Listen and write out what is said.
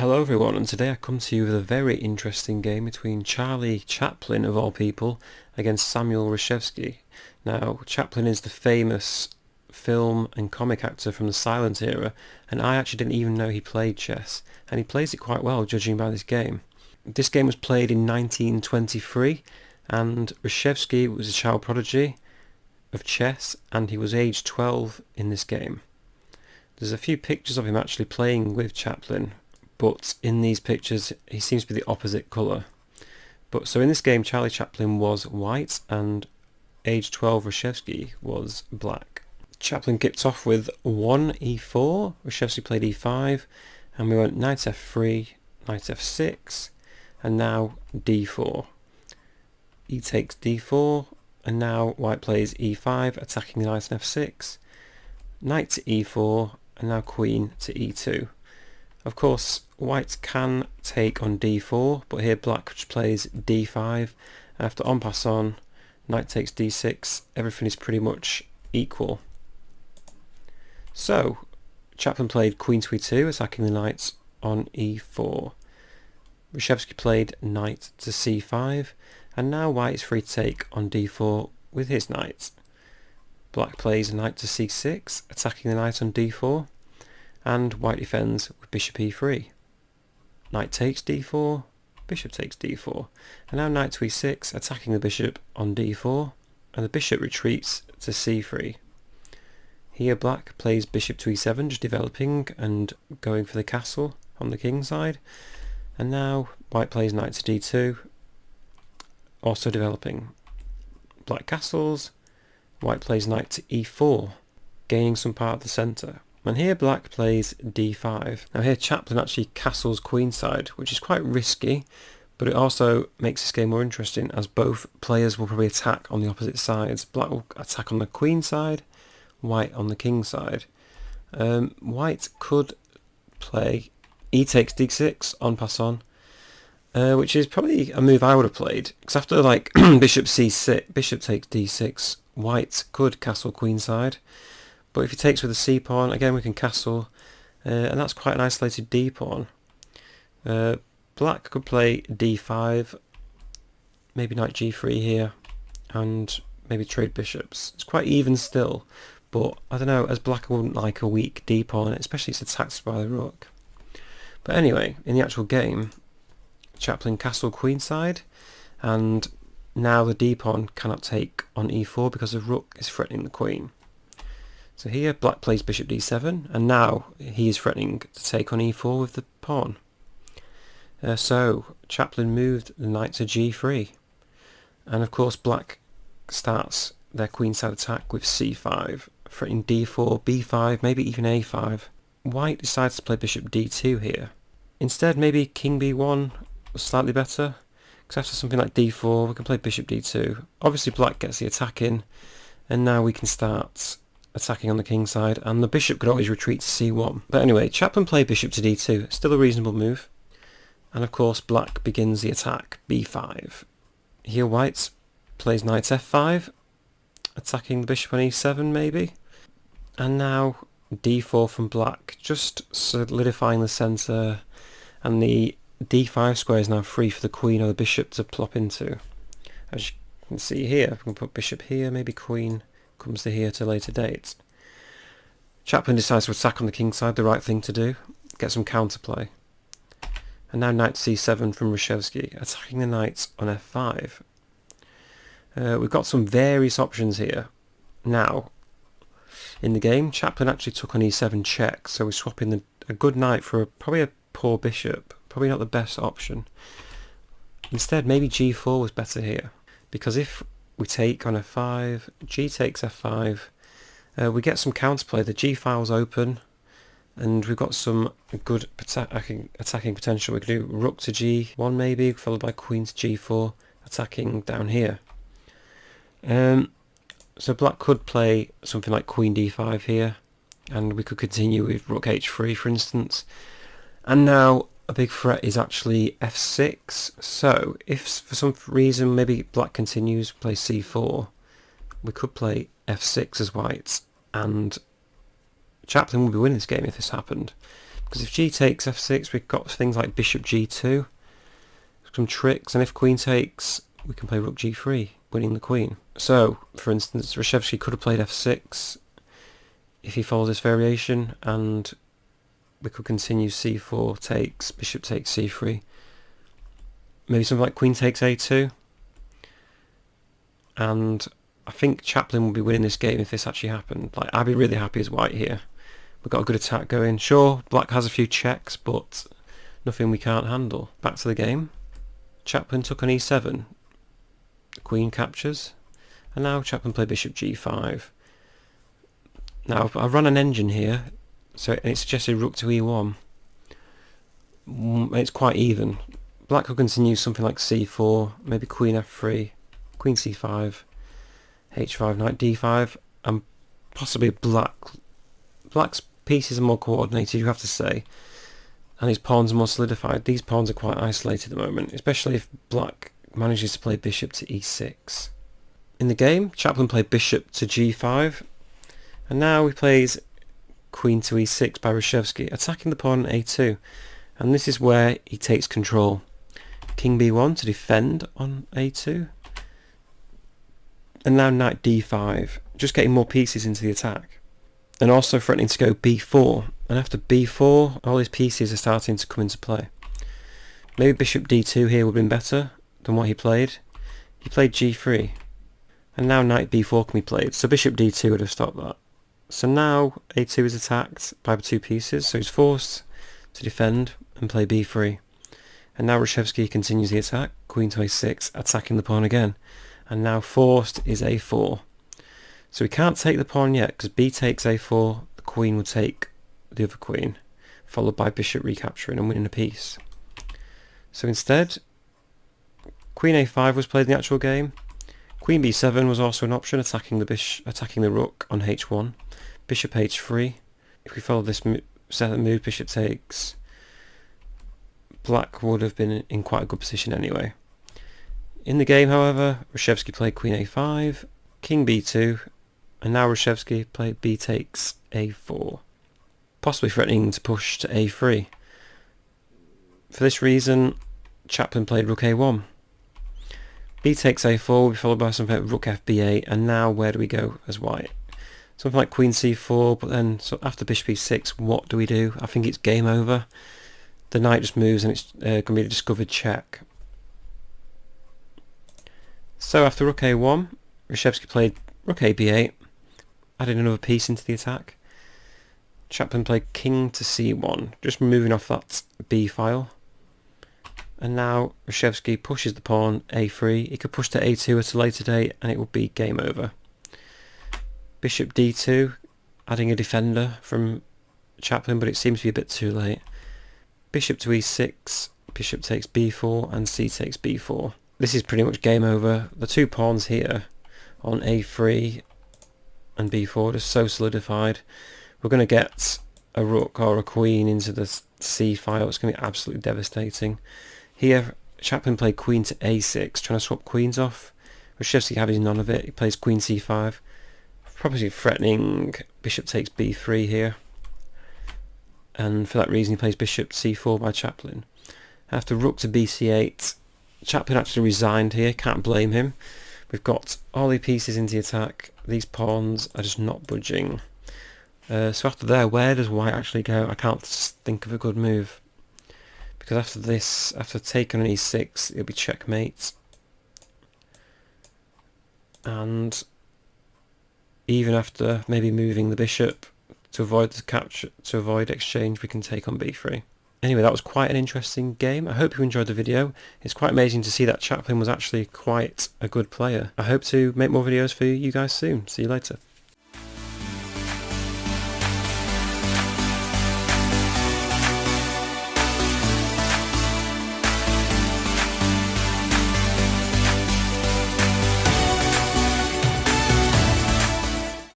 Hello everyone, and today I come to you with a very interesting game between Charlie Chaplin, of all people, against Samuel Reshevsky. Now, Chaplin is the famous film and comic actor from the silent era, and I actually didn't even know he played chess, and he plays it quite well judging by this game. This game was played in 1923, and Reshevsky was a child prodigy of chess, and he was aged 12 in this game. There's a few pictures of him actually playing with Chaplin, but in these pictures he seems to be the opposite colour. So in this game Charlie Chaplin was white and age 12 Reshevsky was black. Chaplin kicked off with 1e4, Reshevsky played e5, and we went knight f3, knight f6, and now d4. E takes d4, and now white plays e5, attacking the knight on f6, knight to e4, and now queen to e2. Of course, white can take on d4, but here black just plays d5. After en passant, knight takes d6, everything is pretty much equal. So, Chaplin played queen to e2, attacking the knights on e4. Reshevsky played knight to c5, and now white is free to take on d4 with his knight. Black plays knight to c6, attacking the knight on d4, and white defends with bishop e3. Knight takes d4, bishop takes d4, and now knight to e6, attacking the bishop on d4, and the bishop retreats to c3. Here black plays bishop to e7, just developing and going for the castle on the king side, and now white plays knight to d2, also developing. Black castles, white plays knight to e4, gaining some part of the centre. And here black plays d5. Now here Chaplin actually castles queenside, which is quite risky, but it also makes this game more interesting as both players will probably attack on the opposite sides. Black will attack on the queen side, white on the king side. White could play e takes d6 en passant, which is probably a move I would have played, because after like bishop c6, bishop takes d6, white could castle queenside. But if he takes with a c-pawn, again we can castle, and that's quite an isolated d-pawn. Black could play d5, maybe knight g3 here, and maybe trade bishops. It's quite even still, but I don't know, as black I wouldn't like a weak d-pawn, especially if it's attacked by the rook. But anyway, in the actual game, Chaplin castled queenside, and now the d-pawn cannot take on e4 because the rook is threatening the queen. So here black plays bishop d7, and now he is threatening to take on e4 with the pawn. So Chaplin moved the knight to g3, and of course black starts their queenside attack with c5, threatening d4, b5, maybe even a5. White decides to play bishop d2 here. Instead maybe king b1 was slightly better, because after something like d4 we can play bishop d2. Obviously black gets the attack in, and now we can start attacking on the king side, and the bishop could always retreat to c1. But anyway, Chaplin played bishop to d2, still a reasonable move. And of course black begins the attack, b5. Here white plays knight f5, attacking the bishop on e7 maybe. And now d4 from black, just solidifying the centre, and the d5 square is now free for the queen or the bishop to plop into. As you can see here, we can put bishop here, maybe queen comes to here to a later date. Chaplin decides to attack on the king side, the right thing to do, get some counterplay. And now knight to c7 from Reshevsky, attacking the knight on f5. We've got some various options here. Now, in the game, Chaplin actually took on e7 check, so we're swapping a good knight for probably a poor bishop, probably not the best option. Instead, maybe g4 was better here, because if we take on f5, g takes f5, we get some counterplay, the g file's open, and we've got some good attacking potential. We could do rook to g1 maybe, followed by queen to g4, attacking down here. So black could play something like queen d5 here, and we could continue with rook h3 for instance. And now a big threat is actually f6, so if for some reason maybe black continues, play c4, we could play f6 as white, and Chaplin would be winning this game if this happened. Because if G takes f6, we've got things like bishop g2, some tricks, and if queen takes, we can play rook g3, winning the queen. So, for instance, Reshevsky could have played f6 if he follows this variation, and we could continue c4 takes, bishop takes c3. Maybe something like queen takes a2. And I think Chaplin would be winning this game if this actually happened. Like, I'd be really happy as white here. We've got a good attack going. Sure, black has a few checks, but nothing we can't handle. Back to the game. Chaplin took on e7. The queen captures. And now Chaplin played bishop g5. Now, I've run an engine here, so it suggested rook to e1. It's quite even. Black could continue something like c4, maybe queen f3, queen c5, h5, knight d5, and possibly black's pieces are more coordinated, you have to say, and his pawns are more solidified. These pawns are quite isolated at the moment, especially if black manages to play bishop to e6. In the game, Chaplin played bishop to g5, and now he plays queen to e6 by Reshevsky, attacking the pawn on a2, and this is where he takes control. King b1 to defend on a2, and now knight d5, just getting more pieces into the attack, and also threatening to go b4, and after b4 all his pieces are starting to come into play. Maybe bishop d2 here would have been better than what he played. He played g3, and now knight b4 can be played, so bishop d2 would have stopped that. So now a2 is attacked by 2 pieces, so he's forced to defend and play b3. And now Reshevsky continues the attack, queen to a6, attacking the pawn again. And now forced is a4. So we can't take the pawn yet, because b takes a4, the queen will take the other queen, followed by bishop recapturing and winning a piece. So instead, queen a5 was played in the actual game. Queen b7 was also an option, attacking the rook on h1. Bishop h3. If we follow this set of move, bishop takes, black would have been in quite a good position anyway. In the game, however, Reshevsky played queen a5, king b2, and now Reshevsky played b takes a4, possibly threatening to push to a3. For this reason, Chaplin played rook a1. B takes a4 will be followed by something like rook fb8, and now where do we go as white? Something like queen c4, but then so after bishop e6, what do we do? I think it's game over. The knight just moves and it's going to be a discovered check. So after rook a1, Reshevsky played rook ab8, adding another piece into the attack. Chaplin played king to c1, just removing off that b file. And now Reshevsky pushes the pawn a3. He could push to a2 at a later date and it will be game over. Bishop d2, adding a defender from Chaplin, but it seems to be a bit too late. Bishop to e6, bishop takes b4, and c takes b4. This is pretty much game over. The 2 pawns here on a3 and b4 are just so solidified. We're going to get a rook or a queen into the c file. It's going to be absolutely devastating. Here, Chaplin played queen to a6, trying to swap queens off. Reshevsky having none of it. He plays queen c5, probably threatening bishop takes b3 here. And for that reason he plays bishop c4 by Chaplin. After rook to bc8, Chaplin actually resigned here, can't blame him. We've got all the pieces into the attack, these pawns are just not budging. So after there, where does white actually go? I can't think of a good move. Because after this, after taking on e6, it'll be checkmate. And even after maybe moving the bishop to avoid the capture, to avoid exchange, we can take on b3. Anyway, that was quite an interesting game. I hope you enjoyed the video. It's quite amazing to see that Chaplin was actually quite a good player. I hope to make more videos for you guys soon. See you later.